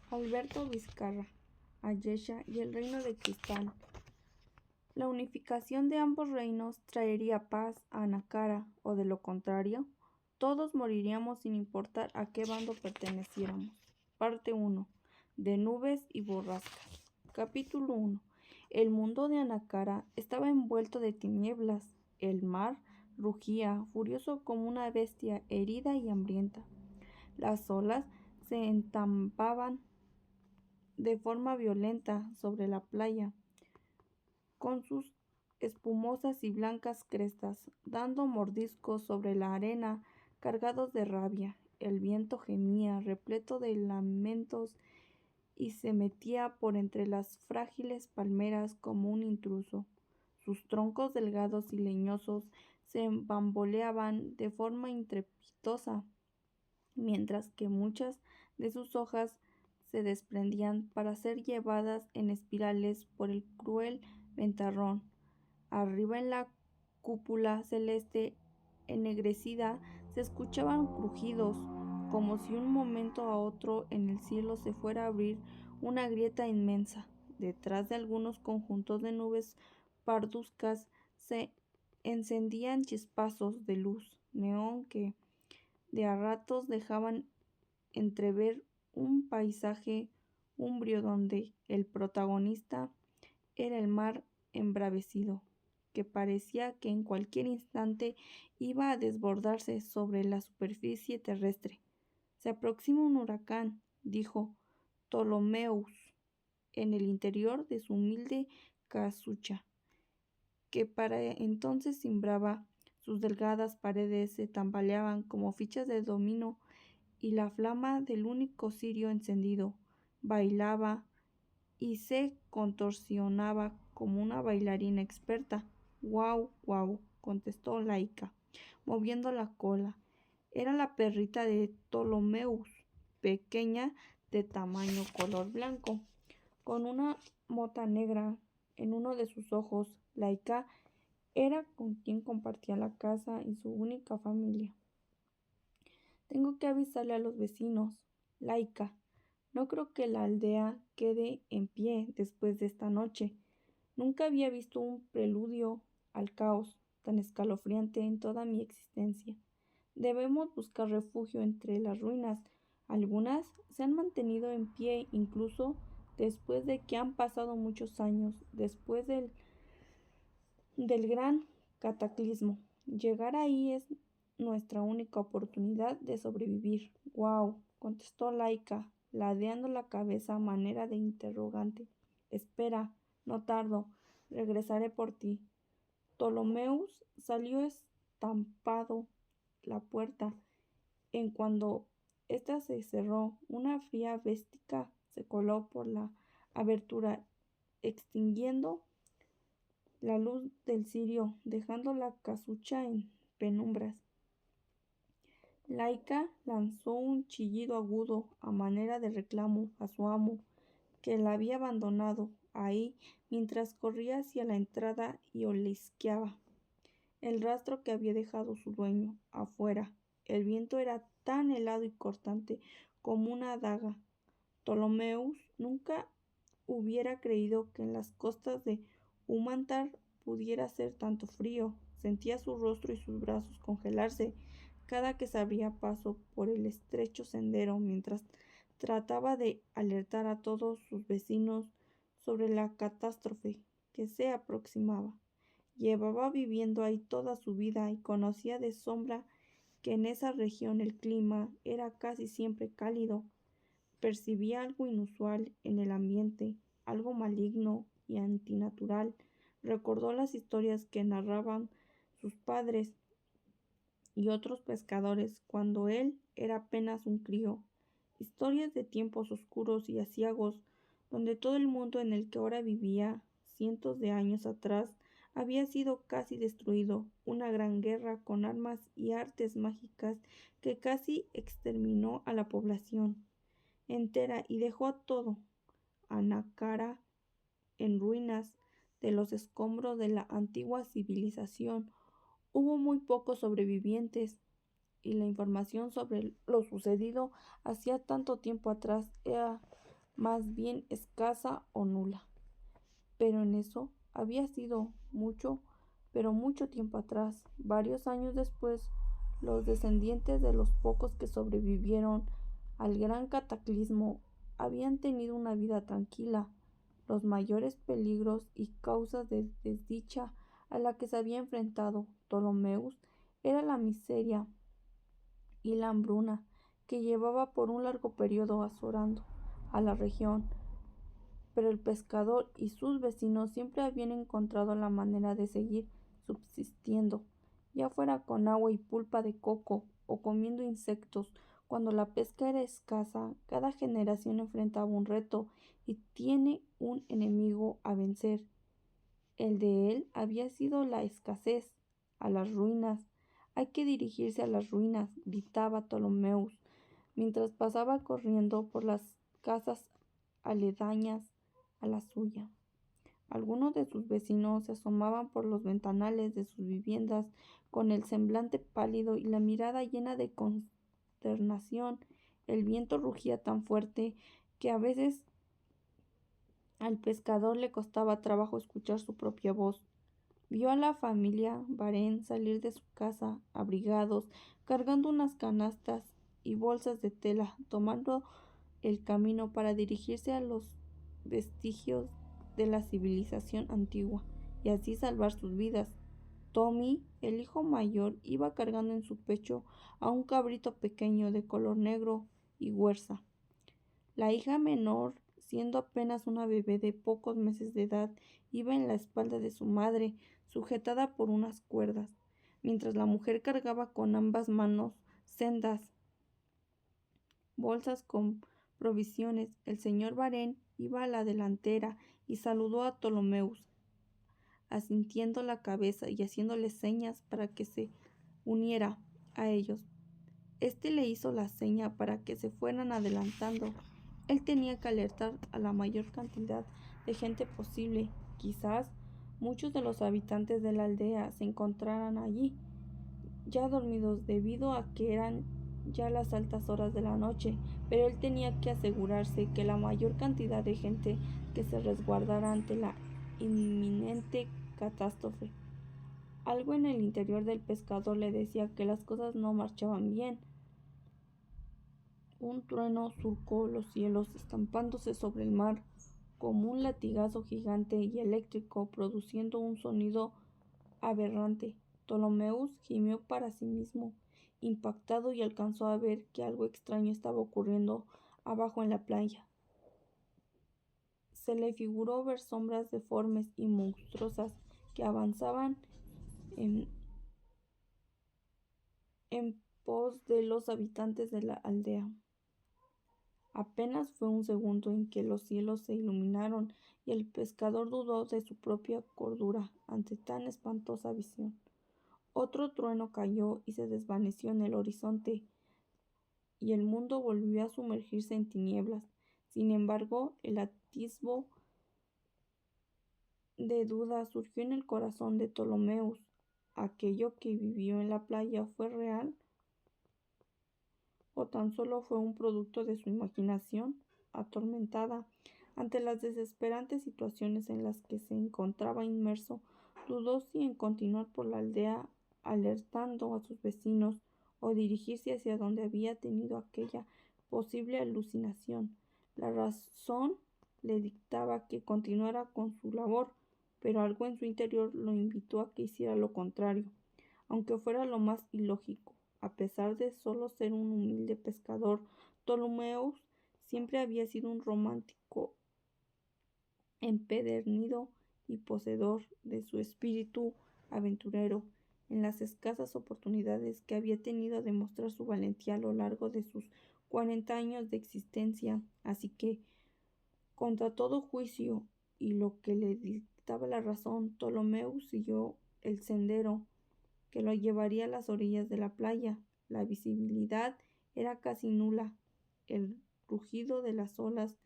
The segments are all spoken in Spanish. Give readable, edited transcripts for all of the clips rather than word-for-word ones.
Alberto Vizcarra, Ayesha y el Reino de Cristal. La unificación de ambos reinos traería paz a Anacara, o de lo contrario, todos moriríamos sin importar a qué bando perteneciéramos. Parte 1. De nubes y borrascas. Capítulo 1. El mundo de Anacara estaba envuelto de tinieblas. El mar rugía, furioso como una bestia herida y hambrienta. Las olas se entampaban de forma violenta sobre la playa, con sus espumosas y blancas crestas, dando mordiscos sobre la arena, cargados de rabia. El viento gemía, repleto de lamentos, y se metía por entre las frágiles palmeras como un intruso. Sus troncos delgados y leñosos se bamboleaban de forma estrepitosa, mientras que muchas de sus hojas se desprendían para ser llevadas en espirales por el cruel ventarrón. Arriba en la cúpula celeste ennegrecida se escuchaban crujidos, como si un momento a otro en el cielo se fuera a abrir una grieta inmensa. Detrás de algunos conjuntos de nubes parduzcas se encendían chispazos de luz neón que de a ratos dejaban entrever un paisaje umbrío donde el protagonista era el mar embravecido, que parecía que en cualquier instante iba a desbordarse sobre la superficie terrestre. «Se aproxima un huracán», dijo Ptolomeus en el interior de su humilde casucha, que para entonces cimbraba. Sus delgadas paredes se tambaleaban como fichas de dominó y la flama del único cirio encendido bailaba y se contorsionaba como una bailarina experta. «Guau, guau», contestó Laika, moviendo la cola. Era la perrita de Ptolomeus, pequeña, de tamaño color blanco, con una mota negra en uno de sus ojos. Laika era con quien compartía la casa y su única familia. «Tengo que avisarle a los vecinos, Laika. No creo que la aldea quede en pie después de esta noche. Nunca había visto un preludio al caos tan escalofriante en toda mi existencia. Debemos buscar refugio entre las ruinas. Algunas se han mantenido en pie incluso después de que han pasado muchos años, después del gran cataclismo. Llegar ahí es nuestra única oportunidad de sobrevivir». «Guau», contestó Laika, ladeando la cabeza a manera de interrogante. «Espera, no tardo. Regresaré por ti». Ptolomeus salió estampando la puerta. En cuando ésta se cerró, una fría bestia se coló por la abertura, extinguiendo la luz del cirio, dejando la casucha en penumbras. Laika lanzó un chillido agudo a manera de reclamo a su amo, que la había abandonado ahí mientras corría hacia la entrada y olisqueaba el rastro que había dejado su dueño. Afuera, el viento era tan helado y cortante como una daga. Ptolomeus nunca hubiera creído que en las costas de Humantar pudiera hacer tanto frío. Sentía su rostro y sus brazos congelarse cada que se abría paso por el estrecho sendero, mientras trataba de alertar a todos sus vecinos sobre la catástrofe que se aproximaba. Llevaba viviendo ahí toda su vida y conocía de sobra que en esa región el clima era casi siempre cálido. Percibía algo inusual en el ambiente, algo maligno y antinatural. Recordó las historias que narraban sus padres y otros pescadores cuando él era apenas un crío, historias de tiempos oscuros y aciagos, donde todo el mundo en el que ahora vivía, cientos de años atrás, había sido casi destruido. Una gran guerra con armas y artes mágicas que casi exterminó a la población entera y dejó a todo Anacara en ruinas de los escombros de la antigua civilización. Hubo muy pocos sobrevivientes, y la información sobre lo sucedido hacía tanto tiempo atrás era más bien escasa o nula. Pero en eso había sido mucho, pero mucho tiempo atrás. Varios años después, los descendientes de los pocos que sobrevivieron al gran cataclismo habían tenido una vida tranquila. Los mayores peligros y causas de desdicha a la que se había enfrentado Ptolomeus era la miseria y la hambruna que llevaba por un largo periodo azorando a la región, pero el pescador y sus vecinos siempre habían encontrado la manera de seguir subsistiendo, ya fuera con agua y pulpa de coco o comiendo insectos. Cuando la pesca era escasa, cada generación enfrentaba un reto y tiene un enemigo a vencer. El de él había sido la escasez. A las ruinas. Hay que dirigirse a las ruinas, gritaba Ptolomeus, mientras pasaba corriendo por las casas aledañas a la suya. Algunos de sus vecinos se asomaban por los ventanales de sus viviendas con el semblante pálido y la mirada llena de consternación. El viento rugía tan fuerte que a veces al pescador le costaba trabajo escuchar su propia voz. Vio a la familia Varén salir de su casa, abrigados, cargando unas canastas y bolsas de tela, tomando el camino para dirigirse a los vestigios de la civilización antigua y así salvar sus vidas. Tommy, el hijo mayor, iba cargando en su pecho a un cabrito pequeño de color negro y huerza. La hija menor, siendo apenas una bebé de pocos meses de edad, iba en la espalda de su madre, sujetada por unas cuerdas, mientras la mujer cargaba con ambas manos sendas bolsas con provisiones. El señor Varén iba a la delantera y saludó a Ptolomeus, asintiendo la cabeza y haciéndole señas para que se uniera a ellos. Este le hizo la seña para que se fueran adelantando. Él tenía que alertar a la mayor cantidad de gente posible. Quizás muchos de los habitantes de la aldea se encontraran allí, ya dormidos debido a que eran ya las altas horas de la noche, pero él tenía que asegurarse que la mayor cantidad de gente que se resguardara ante la inminente catástrofe. Algo en el interior del pescador le decía que las cosas no marchaban bien. Un trueno surcó los cielos, estampándose sobre el mar como un latigazo gigante y eléctrico, produciendo un sonido aberrante. Ptolomeus gimió para sí mismo, impactado, y alcanzó a ver que algo extraño estaba ocurriendo abajo en la playa. Se le figuró ver sombras deformes y monstruosas que avanzaban en, en pos de los habitantes de la aldea. Apenas fue un segundo en que los cielos se iluminaron y el pescador dudó de su propia cordura ante tan espantosa visión. Otro trueno cayó y se desvaneció en el horizonte, y el mundo volvió a sumergirse en tinieblas. Sin embargo, el atisbo de duda surgió en el corazón de Ptolomeus. ¿Aquello que vivió en la playa fue real o tan solo fue un producto de su imaginación? Atormentada ante las desesperantes situaciones en las que se encontraba inmerso, dudó si en continuar por la aldea alertando a sus vecinos o dirigirse hacia donde había tenido aquella posible alucinación. La razón le dictaba que continuara con su labor, pero algo en su interior lo invitó a que hiciera lo contrario, aunque fuera lo más ilógico. A pesar de solo ser un humilde pescador, Ptolomeus siempre había sido un romántico empedernido y poseedor de su espíritu aventurero. En las escasas oportunidades que había tenido de mostrar su valentía a lo largo de sus 40 años de existencia, así que, contra todo juicio y lo que le dictaba la razón, Ptolomeus siguió el sendero que lo llevaría a las orillas de la playa. La visibilidad era casi nula. El rugido de las olas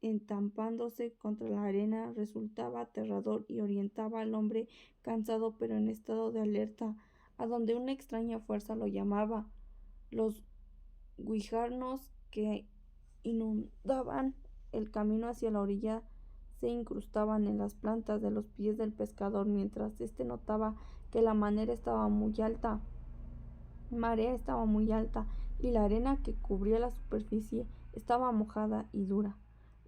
entampándose contra la arena resultaba aterrador y orientaba al hombre cansado pero en estado de alerta a donde una extraña fuerza lo llamaba. Los guijarros que inundaban el camino hacia la orilla, se incrustaban en las plantas de los pies del pescador mientras éste notaba que la marea estaba muy alta y la arena que cubría la superficie estaba mojada y dura,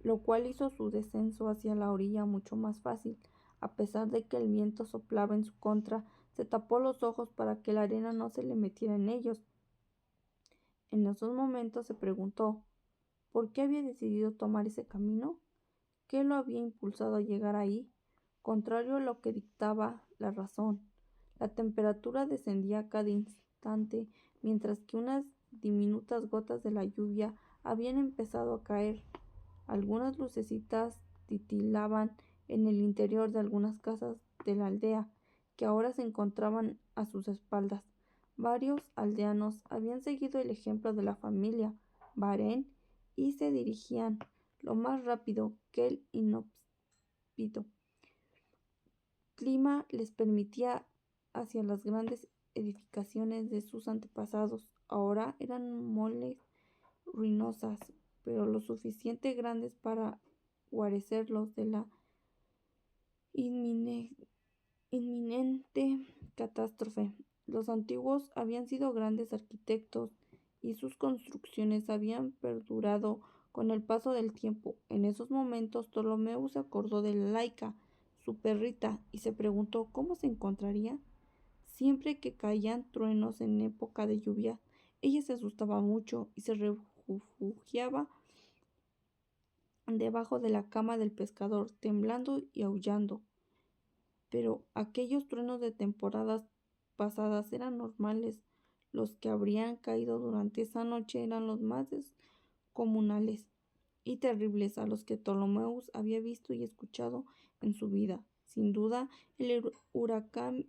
lo cual hizo su descenso hacia la orilla mucho más fácil. A pesar de que el viento soplaba en su contra, se tapó los ojos para que la arena no se le metiera en ellos. En esos momentos se preguntó ¿por qué había decidido tomar ese camino? ¿Qué lo había impulsado a llegar ahí? Contrario a lo que dictaba la razón, la temperatura descendía cada instante, mientras que unas diminutas gotas de la lluvia habían empezado a caer. Algunas lucecitas titilaban en el interior de algunas casas de la aldea, que ahora se encontraban a sus espaldas. Varios aldeanos habían seguido el ejemplo de la familia Varén y se dirigían lo más rápido que el inhóspito clima les permitía hacia las grandes edificaciones de sus antepasados. Ahora eran moles ruinosas, pero lo suficiente grandes para guarecerlos de la inminente catástrofe. Los antiguos habían sido grandes arquitectos y sus construcciones habían perdurado con el paso del tiempo. En esos momentos Ptolomeo se acordó de Laika, su perrita, y se preguntó cómo se encontraría. Siempre que caían truenos en época de lluvia, ella se asustaba mucho y se refugiaba debajo de la cama del pescador, temblando y aullando. Pero aquellos truenos de temporadas pasadas eran normales. Los que habrían caído durante esa noche eran los más descomunales y terribles a los que Ptolomeus había visto y escuchado en su vida. Sin duda, el huracán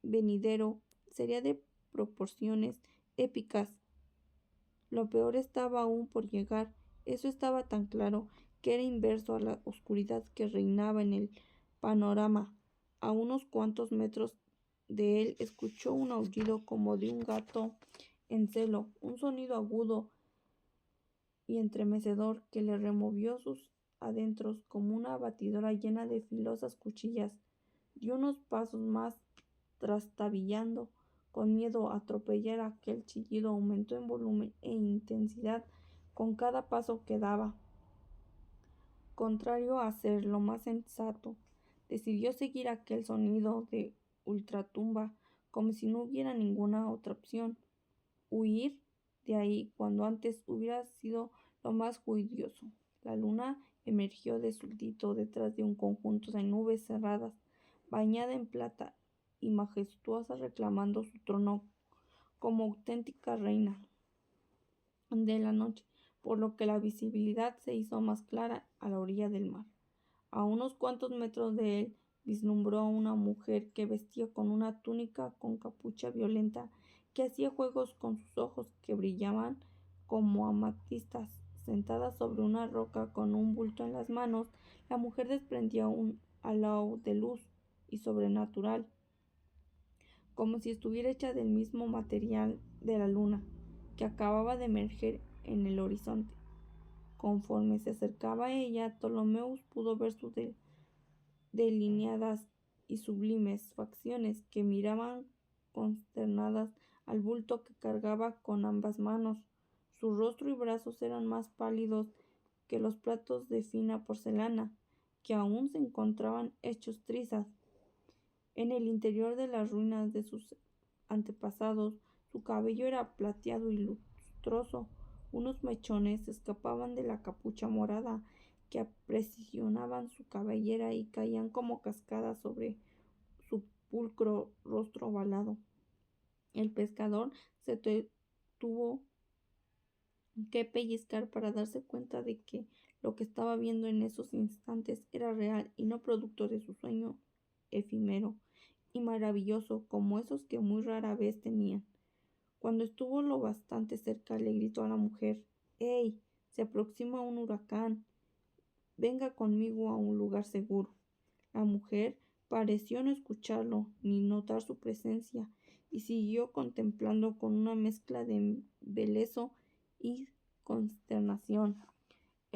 venidero sería de proporciones épicas. Lo peor estaba aún por llegar. Eso estaba tan claro que era inverso a la oscuridad que reinaba en el panorama. A unos cuantos metros de él escuchó un aullido como de un gato en celo, un sonido agudo y estremecedor que le removió sus adentros como una batidora llena de filosas cuchillas. Dio unos pasos más, trastabillando. Con miedo a atropellar aquel chillido aumentó en volumen e intensidad con cada paso que daba. Contrario a ser lo más sensato, decidió seguir aquel sonido de ultratumba como si no hubiera ninguna otra opción. Huir de ahí cuando antes hubiera sido lo más juicioso. La luna emergió de súbito detrás de un conjunto de nubes cerradas, bañada en plata y majestuosa, reclamando su trono como auténtica reina de la noche, por lo que la visibilidad se hizo más clara a la orilla del mar. A unos cuantos metros de él vislumbró a una mujer que vestía con una túnica con capucha violenta que hacía juegos con sus ojos que brillaban como amatistas. Sentada sobre una roca con un bulto en las manos, la mujer desprendía un halo de luz y sobrenatural, como si estuviera hecha del mismo material de la luna, que acababa de emerger en el horizonte. Conforme se acercaba a ella, Ptolomeus pudo ver sus delineadas y sublimes facciones que miraban consternadas al bulto que cargaba con ambas manos. Su rostro y brazos eran más pálidos que los platos de fina porcelana, que aún se encontraban hechos trizas. En el interior de las ruinas de sus antepasados, su cabello era plateado y lustroso. Unos mechones escapaban de la capucha morada que aprisionaban su cabellera y caían como cascadas sobre su pulcro rostro ovalado. El pescador se tuvo que pellizcar para darse cuenta de que lo que estaba viendo en esos instantes era real y no producto de su sueño efímero y maravilloso como esos que muy rara vez tenían. Cuando estuvo lo bastante cerca, le gritó a la mujer: «¡Hey! Se aproxima un huracán. Venga conmigo a un lugar seguro». La mujer pareció no escucharlo ni notar su presencia y siguió contemplando con una mezcla de embeleso y consternación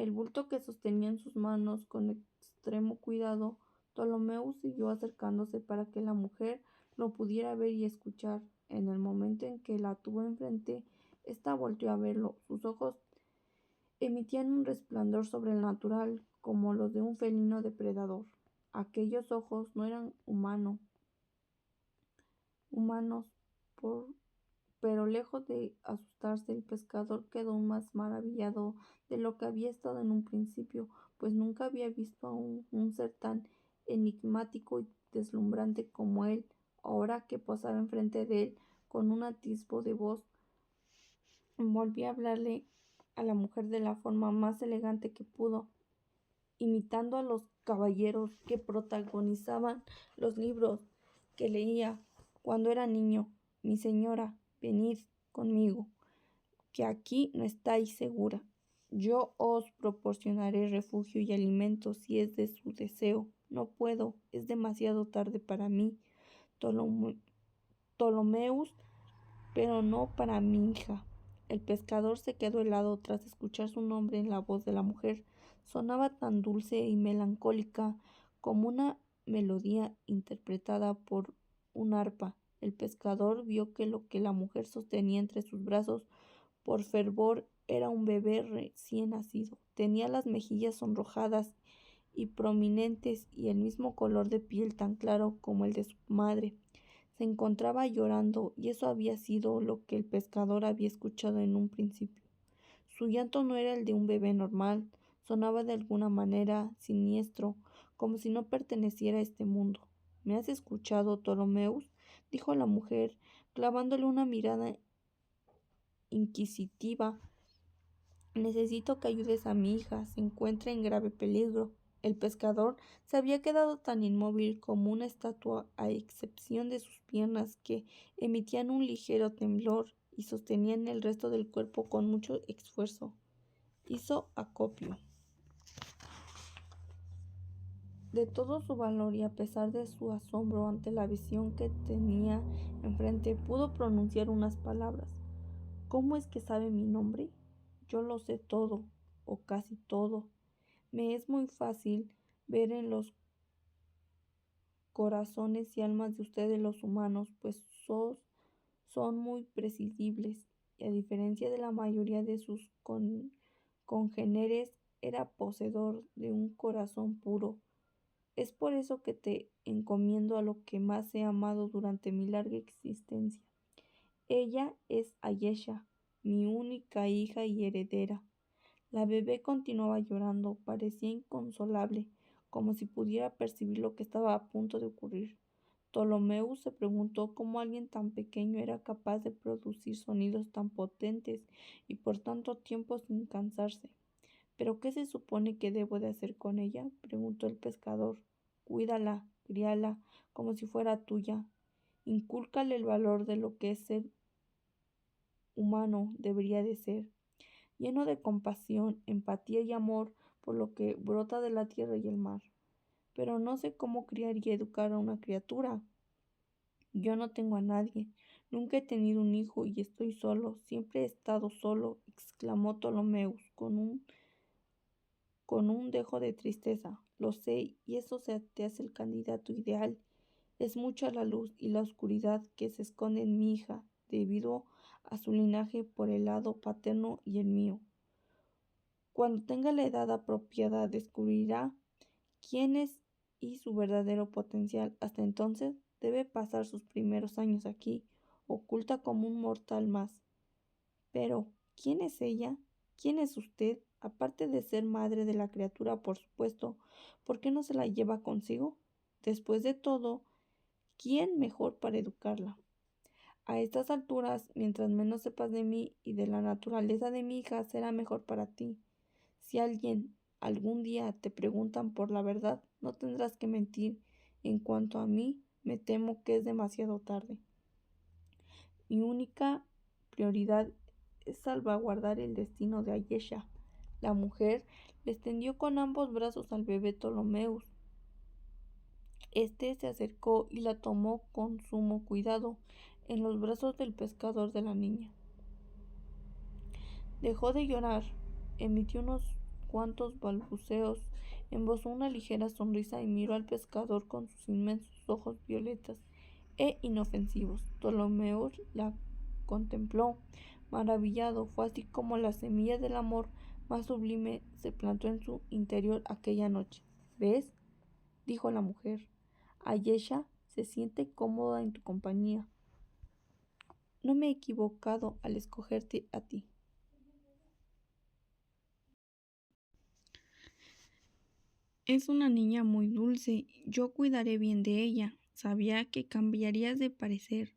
el bulto que sostenía en sus manos con extremo cuidado, Ptolomeo siguió acercándose para que la mujer lo pudiera ver y escuchar. En el momento en que la tuvo enfrente, ésta volteó a verlo. Sus ojos emitían un resplandor sobrenatural, como los de un felino depredador. Aquellos ojos no eran humanos, por pero lejos de asustarse, el pescador quedó más maravillado de lo que había estado en un principio, pues nunca había visto a un ser tan enigmático y deslumbrante como él. Ahora que posaba enfrente de él con un atisbo de voz, volvió a hablarle a la mujer de la forma más elegante que pudo, imitando a los caballeros que protagonizaban los libros que leía cuando era niño. Mi señora, venid conmigo, que aquí no estáis segura. Yo os proporcionaré refugio y alimento si es de su deseo. No puedo, es demasiado tarde para mí, Ptolomeus, pero no para mi hija. El pescador se quedó helado tras escuchar su nombre en la voz de la mujer. Sonaba tan dulce y melancólica como una melodía interpretada por un arpa. El pescador vio que lo que la mujer sostenía entre sus brazos por fervor era un bebé recién nacido. Tenía las mejillas sonrojadas y prominentes y el mismo color de piel tan claro como el de su madre. Se encontraba llorando, y eso había sido lo que el pescador había escuchado en un principio. Su llanto no era el de un bebé normal, sonaba de alguna manera siniestro, como si no perteneciera a este mundo. ¿Me has escuchado, Ptolomeus?, dijo la mujer, clavándole una mirada inquisitiva. Necesito que ayudes a mi hija, se encuentra en grave peligro. El pescador se había quedado tan inmóvil como una estatua, a excepción de sus piernas, que emitían un ligero temblor y sostenían el resto del cuerpo con mucho esfuerzo. Hizo acopio de todo su valor y, a pesar de su asombro ante la visión que tenía enfrente, pudo pronunciar unas palabras. ¿Cómo es que sabe mi nombre? Yo lo sé todo, o casi todo. Me es muy fácil ver en los corazones y almas de ustedes los humanos, pues son muy predecibles, y a diferencia de la mayoría de sus congéneres, era poseedor de un corazón puro. Es por eso que te encomiendo a lo que más he amado durante mi larga existencia. Ella es Ayesha, mi única hija y heredera. La bebé continuaba llorando, parecía inconsolable, como si pudiera percibir lo que estaba a punto de ocurrir. Ptolomeo se preguntó cómo alguien tan pequeño era capaz de producir sonidos tan potentes y por tanto tiempo sin cansarse. ¿Pero qué se supone que debo de hacer con ella?, preguntó el pescador. Cuídala, críala, como si fuera tuya. Incúlcale el valor de lo que es ser humano debería de ser, lleno de compasión, empatía y amor por lo que brota de la tierra y el mar. Pero no sé cómo criar y educar a una criatura. Yo no tengo a nadie, nunca he tenido un hijo y estoy solo, siempre he estado solo, exclamó Ptolomeus con un dejo de tristeza. Lo sé, y eso te hace el candidato ideal. Es mucha la luz y la oscuridad que se esconde en mi hija, debido a su linaje por el lado paterno y el mío. Cuando tenga la edad apropiada, descubrirá quién es y su verdadero potencial. Hasta entonces, debe pasar sus primeros años aquí, oculta como un mortal más. Pero, ¿quién es ella? ¿Quién es usted? Aparte de ser madre de la criatura, por supuesto, ¿por qué no se la lleva consigo? Después de todo, ¿quién mejor para educarla? A estas alturas, mientras menos sepas de mí y de la naturaleza de mi hija, será mejor para ti. Si algún día te preguntan por la verdad, no tendrás que mentir. En cuanto a mí, me temo que es demasiado tarde. Mi única prioridad es salvaguardar el destino de Ayesha. La mujer le extendió con ambos brazos al bebé Ptolomeus. Este se acercó y la tomó con sumo cuidado en los brazos del pescador de la niña. Dejó de llorar, emitió unos cuantos balbuceos, embozó una ligera sonrisa y miró al pescador con sus inmensos ojos violetas e inofensivos. Ptolomeo la contempló, maravillado. Fue así como la semilla del amor más sublime se plantó en su interior aquella noche. ¿Ves?, dijo la mujer. Ayesha se siente cómoda en tu compañía. No me he equivocado al escogerte a ti. Es una niña muy dulce. Yo cuidaré bien de ella. Sabía que cambiarías de parecer.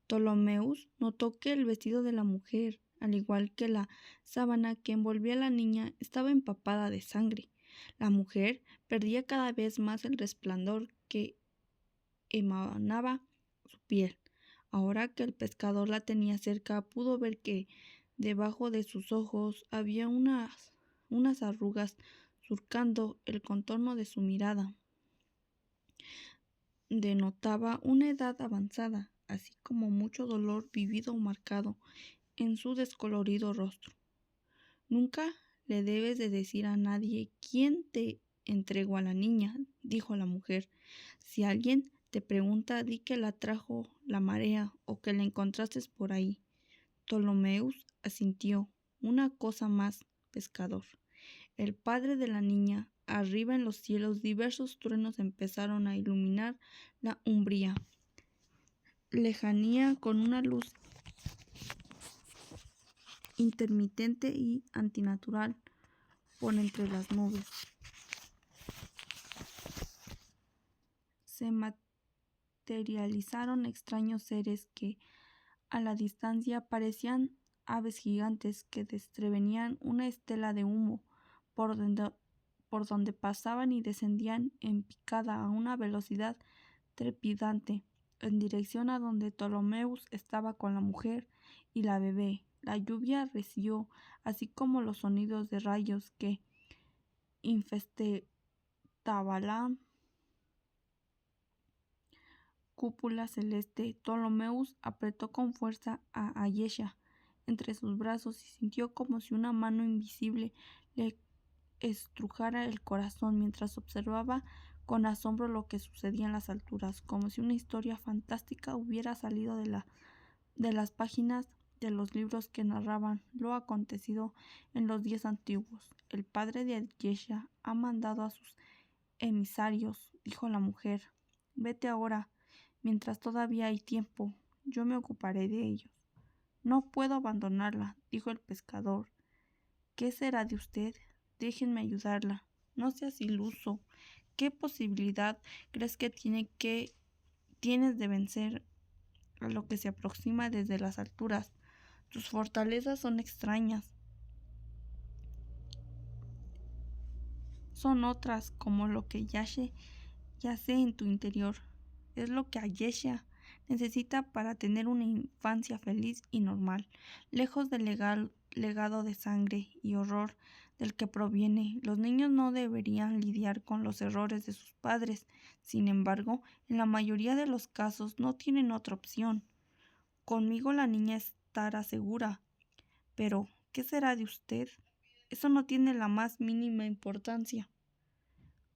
Ptolomeus notó que el vestido de la mujer, al igual que la sábana que envolvía a la niña, estaba empapada de sangre. La mujer perdía cada vez más el resplandor que emanaba su piel. Ahora que el pescador la tenía cerca, pudo ver que debajo de sus ojos había unas arrugas surcando el contorno de su mirada. Denotaba una edad avanzada, así como mucho dolor vivido o marcado en su descolorido rostro. Nunca le debes de decir a nadie quién te entregó a la niña, dijo la mujer. Si alguien te pregunta, di que la trajo la marea o que la encontraste por ahí. Ptolomeus asintió. Una cosa más, pescador. El padre de la niña, arriba en los cielos, diversos truenos empezaron a iluminar la umbría lejanía con una luz intermitente y antinatural por entre las nubes. Se materializaron extraños seres que a la distancia parecían aves gigantes que desvenían una estela de humo por donde pasaban y descendían en picada a una velocidad trepidante en dirección a donde Ptolomeus estaba con la mujer y la bebé. La lluvia arreció, así como los sonidos de rayos que infestaban la cúpula celeste. Ptolomeus apretó con fuerza a Ayesha entre sus brazos y sintió como si una mano invisible le estrujara el corazón mientras observaba con asombro lo que sucedía en las alturas, como si una historia fantástica hubiera salido de las páginas de los libros que narraban lo acontecido en los días antiguos. El padre de Ayesha ha mandado a sus emisarios, dijo la mujer. Vete ahora, mientras todavía hay tiempo. Yo me ocuparé de ellos. No puedo abandonarla, dijo el pescador. ¿Qué será de usted? Déjenme ayudarla. No seas iluso. ¿Qué posibilidad crees que tienes de vencer a lo que se aproxima desde las alturas? Tus fortalezas son extrañas. Son otras, como lo que yace en tu interior. Es lo que Ayesha necesita para tener una infancia feliz y normal, lejos del legado de sangre y horror del que proviene. Los niños no deberían lidiar con los errores de sus padres. Sin embargo, en la mayoría de los casos no tienen otra opción. Conmigo la niña estará segura. Pero, ¿qué será de usted? Eso no tiene la más mínima importancia.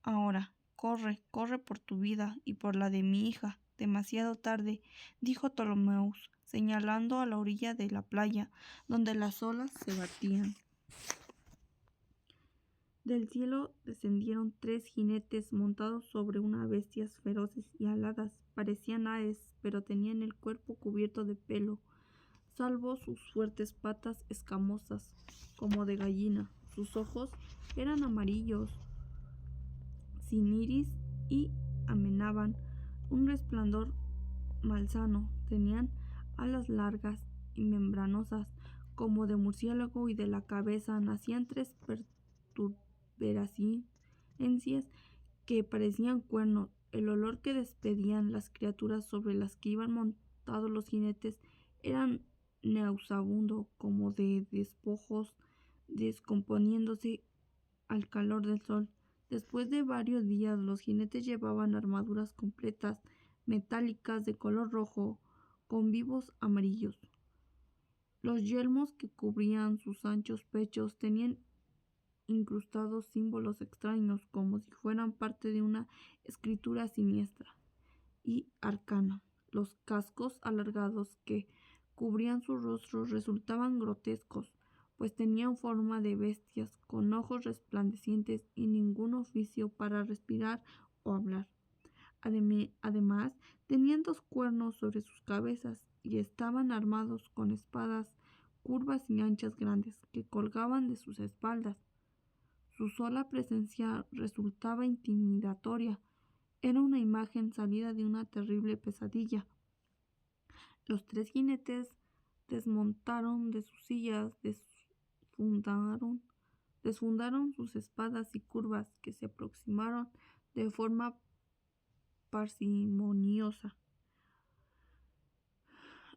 Ahora, corre, corre por tu vida y por la de mi hija. Demasiado tarde, dijo Ptolomeus, señalando a la orilla de la playa, donde las olas se batían. Del cielo descendieron 3 jinetes montados sobre unas bestias feroces y aladas. Parecían aves, pero tenían el cuerpo cubierto de pelo, salvo sus fuertes patas escamosas, como de gallina. Sus ojos eran amarillos, sin iris, y amenaban un resplandor malsano. Tenían alas largas y membranosas, como de murciélago, y de la cabeza nacían 3 protuberancias que parecían cuernos. El olor que despedían las criaturas sobre las que iban montados los jinetes era nauseabundo, como de despojos descomponiéndose al calor del sol. Después de varios días, los jinetes llevaban armaduras completas, metálicas de color rojo, con vivos amarillos. Los yelmos que cubrían sus anchos pechos tenían incrustados símbolos extraños como si fueran parte de una escritura siniestra y arcana. Los cascos alargados que cubrían sus rostros resultaban grotescos, pues tenían forma de bestias con ojos resplandecientes y ningún oficio para respirar o hablar. Además, tenían 2 cuernos sobre sus cabezas y estaban armados con espadas curvas y anchas grandes que colgaban de sus espaldas. Su sola presencia resultaba intimidatoria. Era una imagen salida de una terrible pesadilla. Los 3 jinetes desmontaron de sus sillas, desfundaron sus espadas y curvas, que se aproximaron de forma parsimoniosa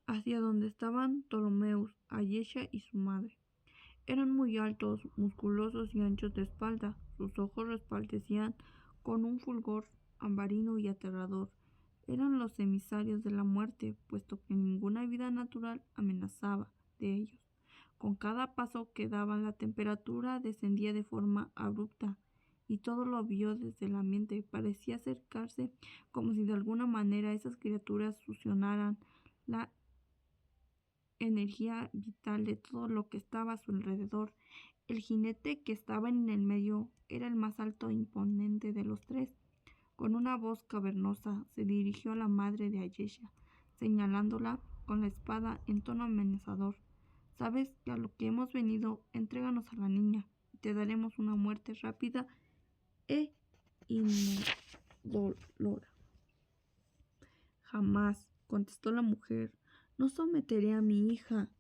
hacia donde estaban Ptolomeus, Ayesha y su madre. Eran muy altos, musculosos y anchos de espalda. Sus ojos resplandecían con un fulgor ambarino y aterrador. Eran los emisarios de la muerte, puesto que ninguna vida natural amenazaba de ellos. Con cada paso que daban, la temperatura descendía de forma abrupta, y todo lo vio desde el ambiente. Parecía acercarse como si de alguna manera esas criaturas succionaran la energía vital de todo lo que estaba a su alrededor. El jinete que estaba en el medio era el más alto e imponente de los 3. Con una voz cavernosa se dirigió a la madre de Ayesha, señalándola con la espada en tono amenazador. «Sabes que a lo que hemos venido, entréganos a la niña, y te daremos una muerte rápida e indolora». «Jamás», contestó la mujer, «no someteré a mi hija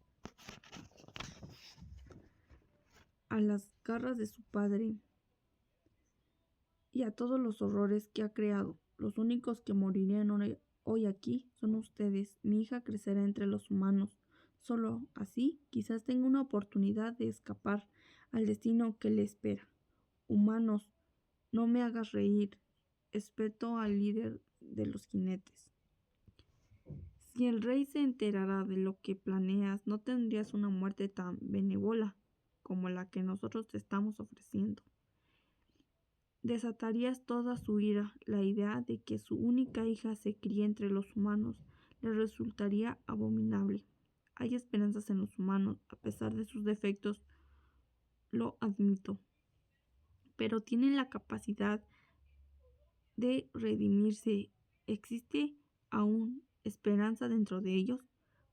a las garras de su padre y a todos los horrores que ha creado. Los únicos que morirían hoy aquí son ustedes. Mi hija crecerá entre los humanos. Solo así quizás tenga una oportunidad de escapar al destino que le espera. Humanos, no me hagas reír», espetó al líder de los jinetes. «Si el rey se enterara de lo que planeas, no tendrías una muerte tan benévola como la que nosotros te estamos ofreciendo. Desatarías toda su ira. La idea de que su única hija se críe entre los humanos le resultaría abominable. Hay esperanzas en los humanos, a pesar de sus defectos, lo admito, pero tienen la capacidad de redimirse. Existe aún esperanza dentro de ellos,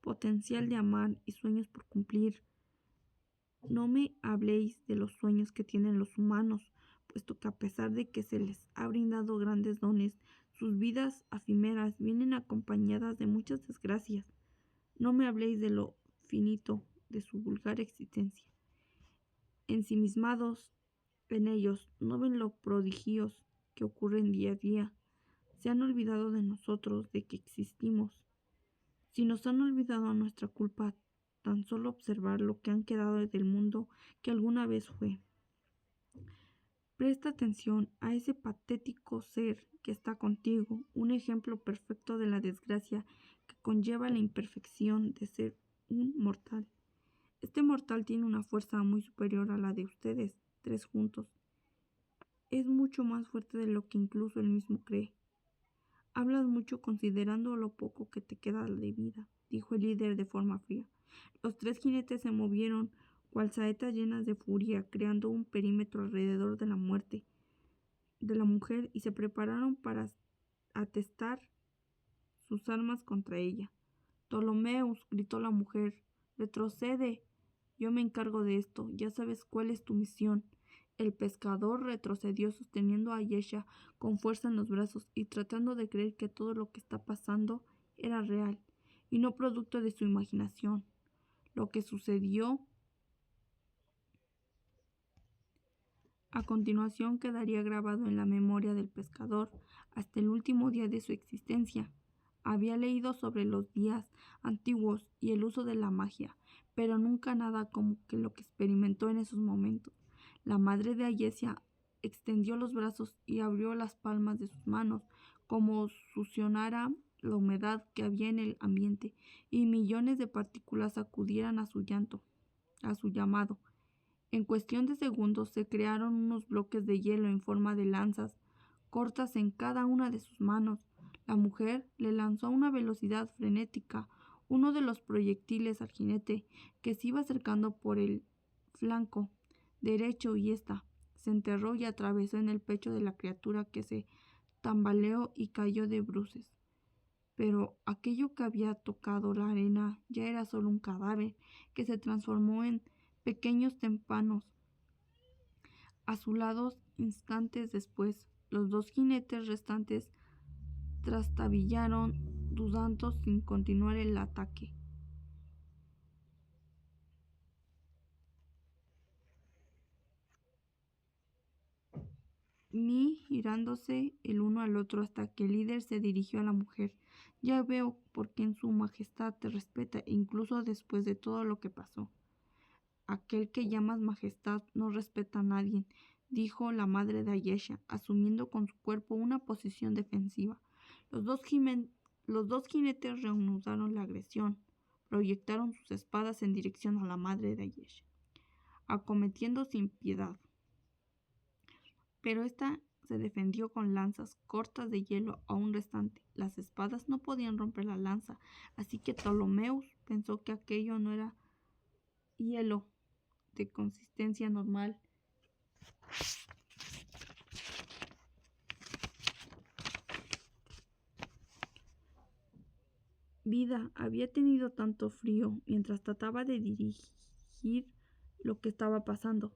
potencial de amar y sueños por cumplir. No me habléis de los sueños que tienen los humanos, puesto que a pesar de que se les ha brindado grandes dones, sus vidas efímeras vienen acompañadas de muchas desgracias. No me habléis de lo finito de su vulgar existencia. Ensimismados en ellos, no ven los prodigios que ocurren día a día. Se han olvidado de nosotros, de que existimos. Si nos han olvidado a nuestra culpa, tan solo observar lo que han quedado del mundo que alguna vez fue. Presta atención a ese patético ser que está contigo, un ejemplo perfecto de la desgracia que conlleva la imperfección de ser un mortal. Este mortal tiene una fuerza muy superior a la de ustedes 3 juntos. Es mucho más fuerte de lo que incluso él mismo cree. Hablas mucho considerando lo poco que te queda de vida», dijo el líder de forma fría. Los 3 jinetes se movieron cual saetas llenas de furia, creando un perímetro alrededor de la mujer, y se prepararon para atestar sus armas contra ella. «Ptolomeus», gritó la mujer, «retrocede. Yo me encargo de esto. Ya sabes cuál es tu misión». El pescador retrocedió, sosteniendo a Ayesha con fuerza en los brazos y tratando de creer que todo lo que está pasando era real y no producto de su imaginación. Lo que sucedió a continuación quedaría grabado en la memoria del pescador hasta el último día de su existencia. Había leído sobre los días antiguos y el uso de la magia, pero nunca nada como que lo que experimentó en esos momentos. La madre de Ayesha extendió los brazos y abrió las palmas de sus manos, como succionara la humedad que había en el ambiente, y millones de partículas acudieran a su llamado. En cuestión de segundos se crearon unos bloques de hielo en forma de lanzas, cortas en cada una de sus manos. La mujer le lanzó a una velocidad frenética uno de los proyectiles al jinete, que se iba acercando por el flanco derecho, y ésta se enterró y atravesó en el pecho de la criatura, que se tambaleó y cayó de bruces. Pero aquello que había tocado la arena ya era solo un cadáver que se transformó en pequeños témpanos azulados. Instantes después, los dos jinetes restantes trastabillaron, dudando sin continuar el ataque. Girándose el uno al otro hasta que el líder se dirigió a la mujer. Ya veo por qué en su majestad te respeta, incluso después de todo lo que pasó. Aquel que llamas majestad no respeta a nadie, dijo la madre de Ayesha, asumiendo con su cuerpo una posición defensiva. Los dos jinetes reanudaron la agresión, proyectaron sus espadas en dirección a la madre de Ayesha, acometiendo sin piedad. Pero ésta se defendió con lanzas cortas de hielo aún restante. Las espadas no podían romper la lanza, así que Ptolomeus pensó que aquello no era hielo de consistencia normal. Vida había tenido tanto frío mientras trataba de dirigir lo que estaba pasando.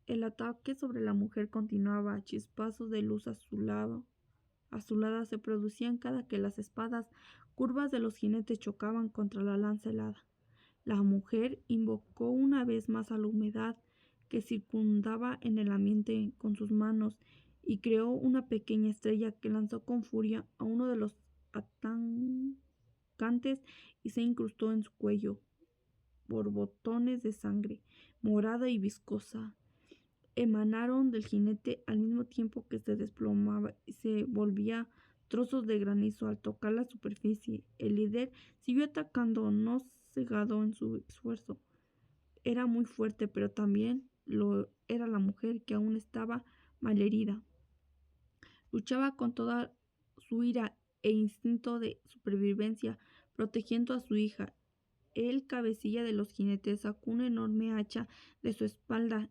El ataque sobre la mujer continuaba. Chispazos de luz azulada se producían cada que las espadas curvas de los jinetes chocaban contra la lanza helada. La mujer invocó una vez más a la humedad que circundaba en el ambiente con sus manos y creó una pequeña estrella que lanzó con furia a uno de los atacantes y se incrustó en su cuello. Borbotones de sangre, morada y viscosa, emanaron del jinete al mismo tiempo que se desplomaba y se volvía trozos de granizo al tocar la superficie. El líder siguió atacando, no cegado en su esfuerzo. Era muy fuerte, pero también lo era la mujer, que aún estaba malherida. Luchaba con toda su ira e instinto de supervivencia, protegiendo a su hija. El cabecilla de los jinetes sacó una enorme hacha de su espalda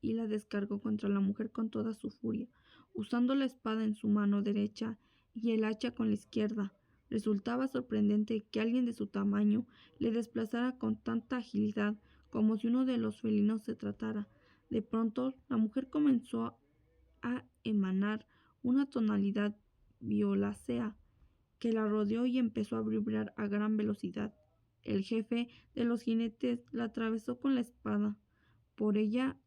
y la descargó contra la mujer con toda su furia, usando la espada en su mano derecha y el hacha con la izquierda. Resultaba sorprendente que alguien de su tamaño le desplazara con tanta agilidad, como si uno de los felinos se tratara. De pronto, la mujer comenzó a emanar una tonalidad violácea que la rodeó y empezó a vibrar a gran velocidad. El jefe de los jinetes la atravesó con la espada. Por ella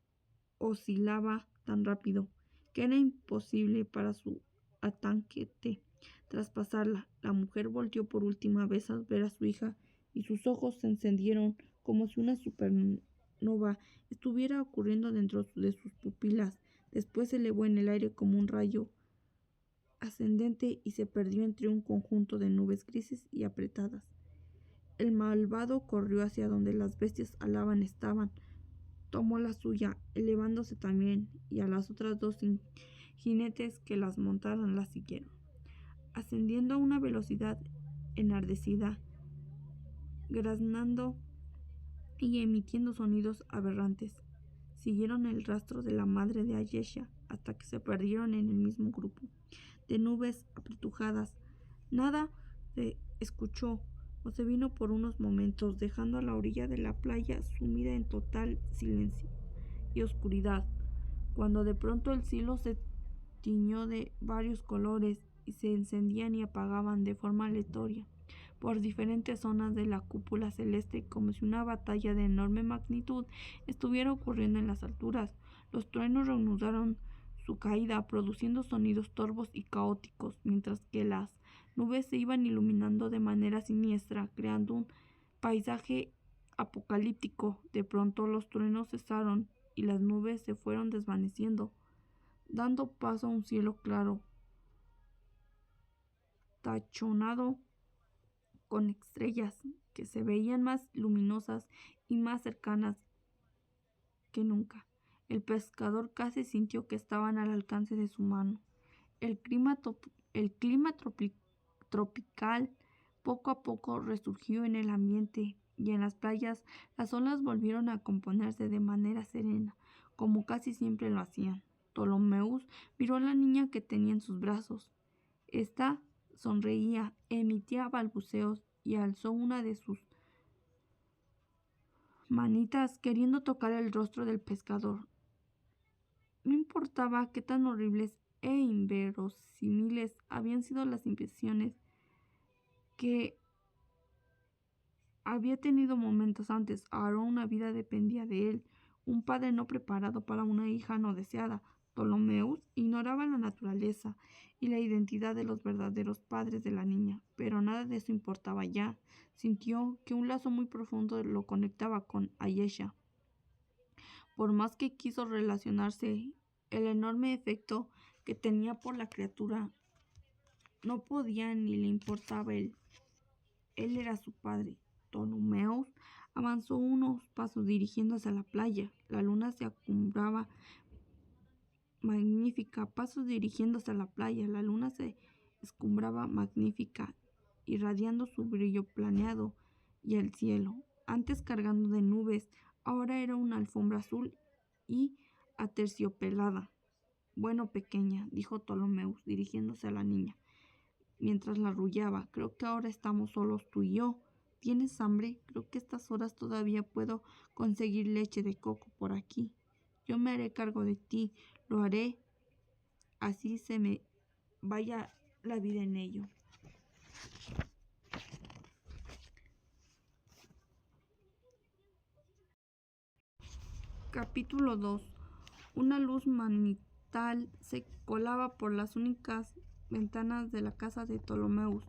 oscilaba tan rápido que era imposible para su ataque traspasarla. La mujer volteó por última vez al ver a su hija y sus ojos se encendieron como si una supernova estuviera ocurriendo dentro de sus pupilas. Después se elevó en el aire como un rayo ascendente y se perdió entre un conjunto de nubes grises y apretadas. El malvado corrió hacia donde las bestias alaban estaban. Tomó la suya, elevándose también, y a las otras dos jinetes que las montaron las siguieron, ascendiendo a una velocidad enardecida, graznando y emitiendo sonidos aberrantes. Siguieron el rastro de la madre de Ayesha hasta que se perdieron en el mismo grupo de nubes apretujadas. Nada se escuchó o se vino por unos momentos, dejando a la orilla de la playa sumida en total silencio y oscuridad, cuando de pronto el cielo se tiñó de varios colores y se encendían y apagaban de forma aleatoria por diferentes zonas de la cúpula celeste, como si una batalla de enorme magnitud estuviera ocurriendo en las alturas. Los truenos reanudaron su caída, produciendo sonidos torvos y caóticos, mientras que las nubes se iban iluminando de manera siniestra, creando un paisaje apocalíptico. De pronto los truenos cesaron y las nubes se fueron desvaneciendo, dando paso a un cielo claro, tachonado con estrellas que se veían más luminosas y más cercanas que nunca. El pescador casi sintió que estaban al alcance de su mano. El clima tropical poco a poco resurgió en el ambiente y en las playas las olas volvieron a componerse de manera serena, como casi siempre lo hacían. Ptolomeus miró a la niña que tenía en sus brazos. Esta sonreía, emitía balbuceos y alzó una de sus manitas queriendo tocar el rostro del pescador. No importaba qué tan horribles e inverosímiles habían sido las impresiones que había tenido momentos antes. Ahora una vida dependía de él, un padre no preparado para una hija no deseada. Ptolomeus ignoraba la naturaleza y la identidad de los verdaderos padres de la niña, pero nada de eso importaba ya. Sintió que un lazo muy profundo lo conectaba con Ayesha. Por más que quiso relacionarse, el enorme efecto que tenía por la criatura no podía ni le importaba él. Él era su padre. Ptolomeus avanzó unos pasos dirigiéndose a la playa. La luna se acumbraba magnífica. Pasos dirigiéndose a la playa. La luna se escumbraba magnífica, irradiando su brillo planeado y el cielo, antes cargando de nubes, ahora era una alfombra azul y aterciopelada. Bueno, pequeña, dijo Ptolomeus, dirigiéndose a la niña, mientras la arrullaba, creo que ahora estamos solos tú y yo. ¿Tienes hambre? Creo que a estas horas todavía puedo conseguir leche de coco por aquí. Yo me haré cargo de ti, lo haré, así se me vaya la vida en ello. Capítulo 2. Una luz manital se colaba por las únicas ventanas de la casa de Ptolomeus,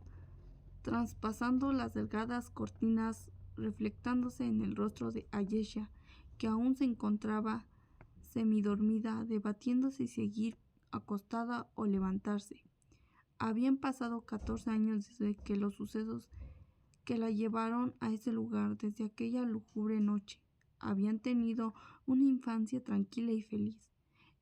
traspasando las delgadas cortinas, reflectándose en el rostro de Ayesha, que aún se encontraba semidormida, debatiéndose si seguir acostada o levantarse. Habían pasado 14 años desde que los sucesos que la llevaron a ese lugar, desde aquella lúgubre noche. Habían tenido una infancia tranquila y feliz,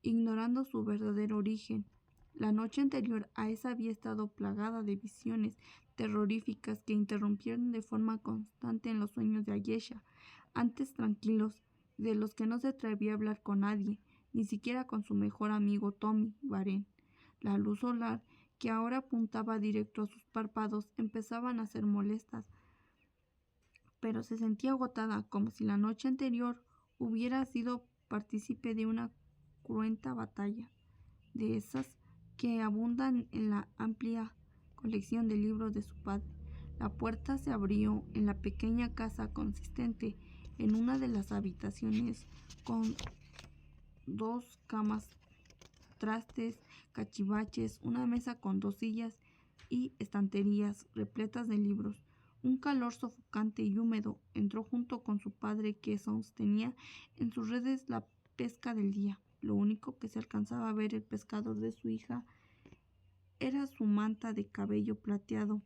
ignorando su verdadero origen. La noche anterior a esa había estado plagada de visiones terroríficas que interrumpieron de forma constante en los sueños de Ayesha, antes tranquilos, de los que no se atrevía a hablar con nadie, ni siquiera con su mejor amigo Tommy Varen. La luz solar, que ahora apuntaba directo a sus párpados, empezaban a ser molestas, pero se sentía agotada, como si la noche anterior hubiera sido partícipe de una cruenta batalla, de esas que abundan en la amplia colección de libros de su padre. La puerta se abrió en la pequeña casa consistente en una de las habitaciones, con 2 camas, trastes, cachivaches, una mesa con 2 sillas y estanterías repletas de libros. Un calor sofocante y húmedo entró junto con su padre, que sostenía en sus redes la pesca del día. Lo único que se alcanzaba a ver el pescador de su hija era su manta de cabello plateado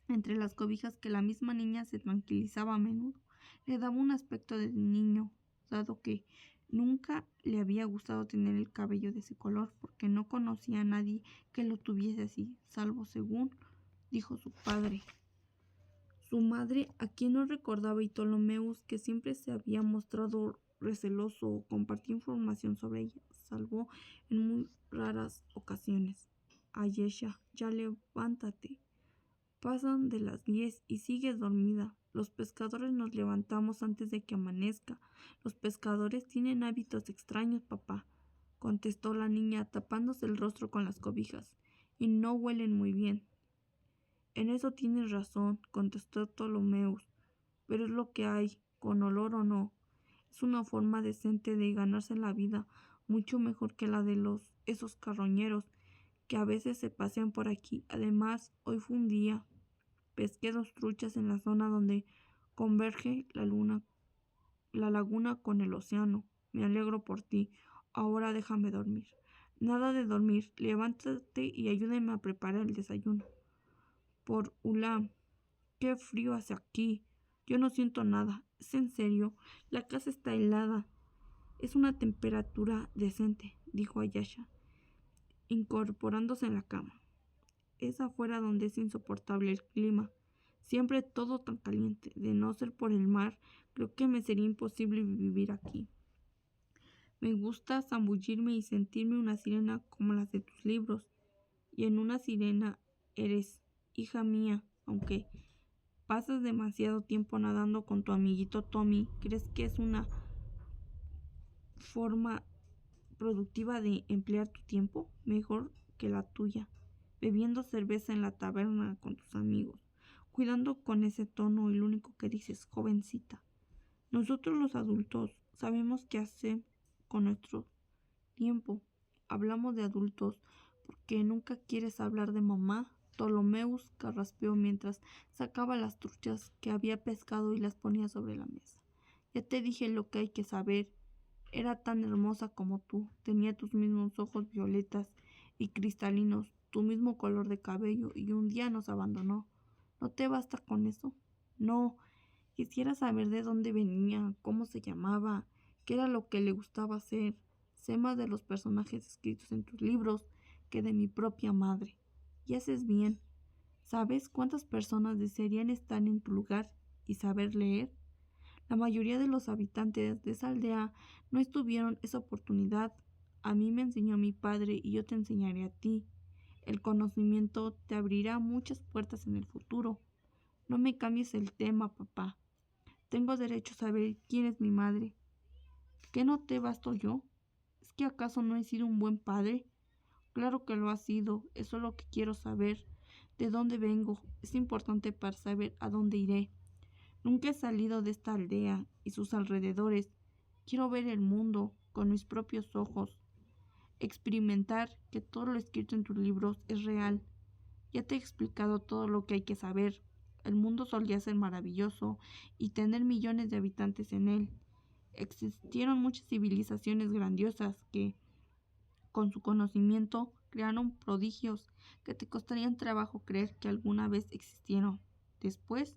entre las cobijas que la misma niña se tranquilizaba a menudo. Le daba un aspecto de niño, dado que nunca le había gustado tener el cabello de ese color, porque no conocía a nadie que lo tuviese así, salvo, según dijo su padre, su madre, a quien no recordaba, y Ptolomeus, que siempre se había mostrado receloso o compartía información sobre ella, salvo en muy raras ocasiones. Ayesha, ya levántate. Pasan de las 10 y sigues dormida. Los pescadores nos levantamos antes de que amanezca. Los pescadores tienen hábitos extraños, papá, contestó la niña, tapándose el rostro con las cobijas, y no huelen muy bien. En eso tienes razón, contestó Ptolomeus, pero es lo que hay, con olor o no. Es una forma decente de ganarse la vida, mucho mejor que la de esos carroñeros que a veces se pasean por aquí. Además, hoy fue un día. Pesqué 2 truchas en la zona donde converge la laguna con el océano. Me alegro por ti. Ahora déjame dormir. Nada de dormir. Levántate y ayúdame a preparar el desayuno. Por Ulam, qué frío hace aquí. Yo no siento nada. Es en serio. La casa está helada. Es una temperatura decente, dijo Ayesha, incorporándose en la cama. Es afuera donde es insoportable el clima. Siempre todo tan caliente. De no ser por el mar, creo que me sería imposible vivir aquí. Me gusta zambullirme y sentirme una sirena como las de tus libros. Y en una sirena eres, hija mía, aunque pasas demasiado tiempo nadando con tu amiguito Tommy. ¿Crees que es una forma productiva de emplear tu tiempo? Mejor que la tuya, bebiendo cerveza en la taberna con tus amigos, cuidando con ese tono el único que dices, jovencita. Nosotros los adultos sabemos qué hacer con nuestro tiempo. Hablamos de adultos porque nunca quieres hablar de mamá. Ptolomeus carraspeó mientras sacaba las truchas que había pescado y las ponía sobre la mesa. Ya te dije lo que hay que saber. Era tan hermosa como tú, tenía tus mismos ojos violetas y cristalinos, tu mismo color de cabello, y un día nos abandonó. ¿No te basta con eso? No, quisiera saber de dónde venía, cómo se llamaba, qué era lo que le gustaba hacer. Sé más de los personajes escritos en tus libros que de mi propia madre. Y haces bien. ¿Sabes cuántas personas desearían estar en tu lugar y saber leer? La mayoría de los habitantes de esa aldea no tuvieron esa oportunidad. A mí me enseñó mi padre y yo te enseñaré a ti. El conocimiento te abrirá muchas puertas en el futuro. No me cambies el tema, papá. Tengo derecho a saber quién es mi madre. ¿Qué no te basto yo? ¿Es que acaso no he sido un buen padre? Claro que lo has sido. Eso es lo que quiero saber. ¿De dónde vengo? Es importante para saber a dónde iré. Nunca he salido de esta aldea y sus alrededores. Quiero ver el mundo con mis propios ojos, experimentar que todo lo escrito en tus libros es real. Ya te he explicado todo lo que hay que saber. El mundo solía ser maravilloso y tener millones de habitantes en él. Existieron muchas civilizaciones grandiosas que, con su conocimiento, crearon prodigios que te costarían trabajo creer que alguna vez existieron. Después,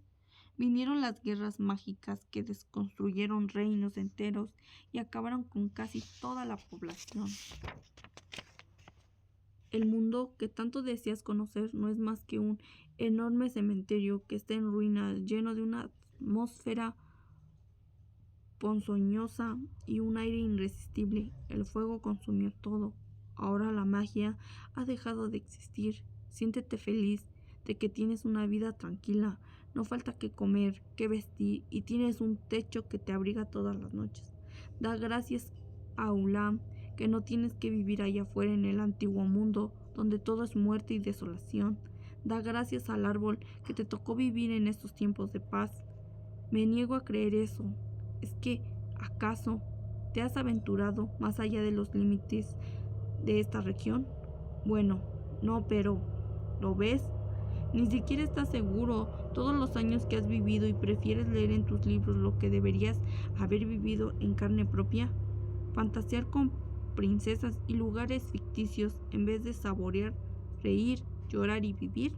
vinieron las guerras mágicas que desconstruyeron reinos enteros y acabaron con casi toda la población. El mundo que tanto deseas conocer no es más que un enorme cementerio que está en ruinas, lleno de una atmósfera ponzoñosa y un aire irresistible. El fuego consumió todo. Ahora la magia ha dejado de existir. Siéntete feliz de que tienes una vida tranquila. No falta que comer, que vestir y tienes un techo que te abriga todas las noches. Da gracias a Ulam que no tienes que vivir allá afuera en el antiguo mundo, donde todo es muerte y desolación. Da gracias al árbol que te tocó vivir en estos tiempos de paz. Me niego a creer eso. ¿Es que, acaso, te has aventurado más allá de los límites de esta región? Bueno, no, pero ¿lo ves? Ni siquiera estás seguro todos los años que has vivido y prefieres leer en tus libros lo que deberías haber vivido en carne propia. Fantasear con princesas y lugares ficticios en vez de saborear, reír, llorar y vivir.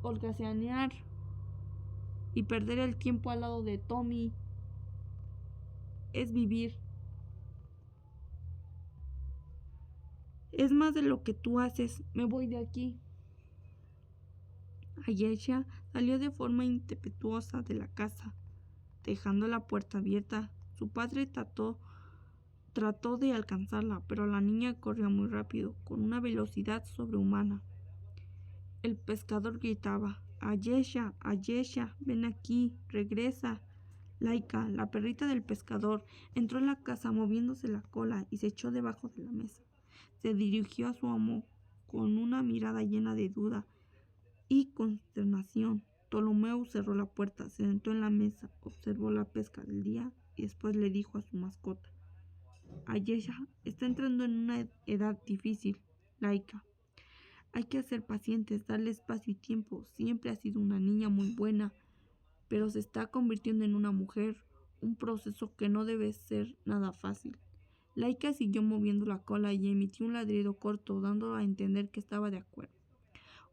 Holgazanear y perder el tiempo al lado de Tommy es vivir. Es más de lo que tú haces. Me voy de aquí. Ayesha salió de forma impetuosa de la casa, dejando la puerta abierta. Su padre trató de alcanzarla, pero la niña corrió muy rápido, con una velocidad sobrehumana. El pescador gritaba: Ayesha, Ayesha, ven aquí, regresa. Laika, la perrita del pescador, entró en la casa moviéndose la cola y se echó debajo de la mesa. Se dirigió a su amo con una mirada llena de duda y consternación. Ptolomeo cerró la puerta, se sentó en la mesa, observó la pesca del día y después le dijo a su mascota: Ayesha está entrando en una edad difícil, Laika. Hay que ser pacientes, darle espacio y tiempo. Siempre ha sido una niña muy buena, pero se está convirtiendo en una mujer, un proceso que no debe ser nada fácil. Laika siguió moviendo la cola y emitió un ladrido corto, dando a entender que estaba de acuerdo.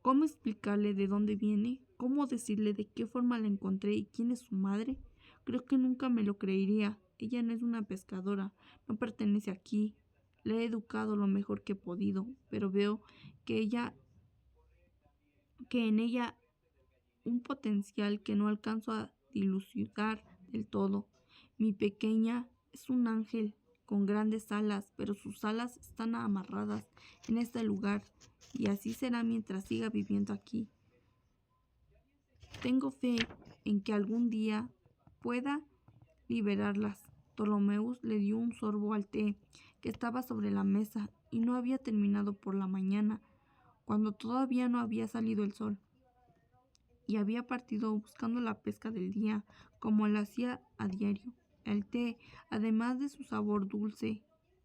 ¿Cómo explicarle de dónde viene? ¿Cómo decirle de qué forma la encontré y quién es su madre? Creo que nunca me lo creería. ella no es una pescadora, no pertenece aquí. Le he educado lo mejor que he podido, pero veo que en ella un potencial que no alcanzo a dilucidar del todo. Mi pequeña es un ángel con grandes alas, pero sus alas están amarradas en este lugar, y así será mientras siga viviendo aquí. Tengo fe en que algún día pueda liberarlas. Ptolomeus le dio un sorbo al té que estaba sobre la mesa y no había terminado por la mañana, cuando todavía no había salido el sol, y había partido buscando la pesca del día, como lo hacía a diario. El té, además de su sabor dulce,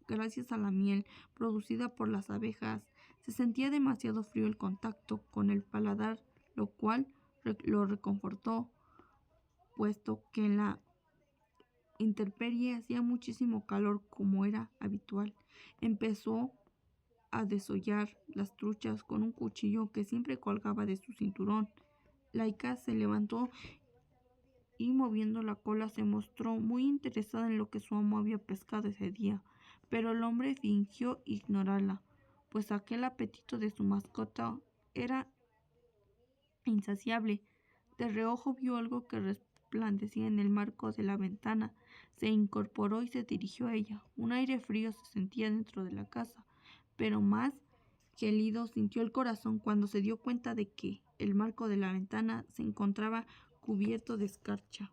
gracias a la miel producida por las abejas, se sentía demasiado frío el contacto con el paladar, lo cual lo reconfortó, puesto que en la intemperie hacía muchísimo calor como era habitual. Empezó a desollar las truchas con un cuchillo que siempre colgaba de su cinturón. Laika se levantó y, moviendo la cola, se mostró muy interesada en lo que su amo había pescado ese día, pero el hombre fingió ignorarla, pues aquel apetito de su mascota era insaciable. De reojo vio algo que resplandecía en el marco de la ventana. Se incorporó y se dirigió a ella. Un aire frío se sentía dentro de la casa, pero más gélido sintió el corazón cuando se dio cuenta de que el marco de la ventana se encontraba cubierto de escarcha.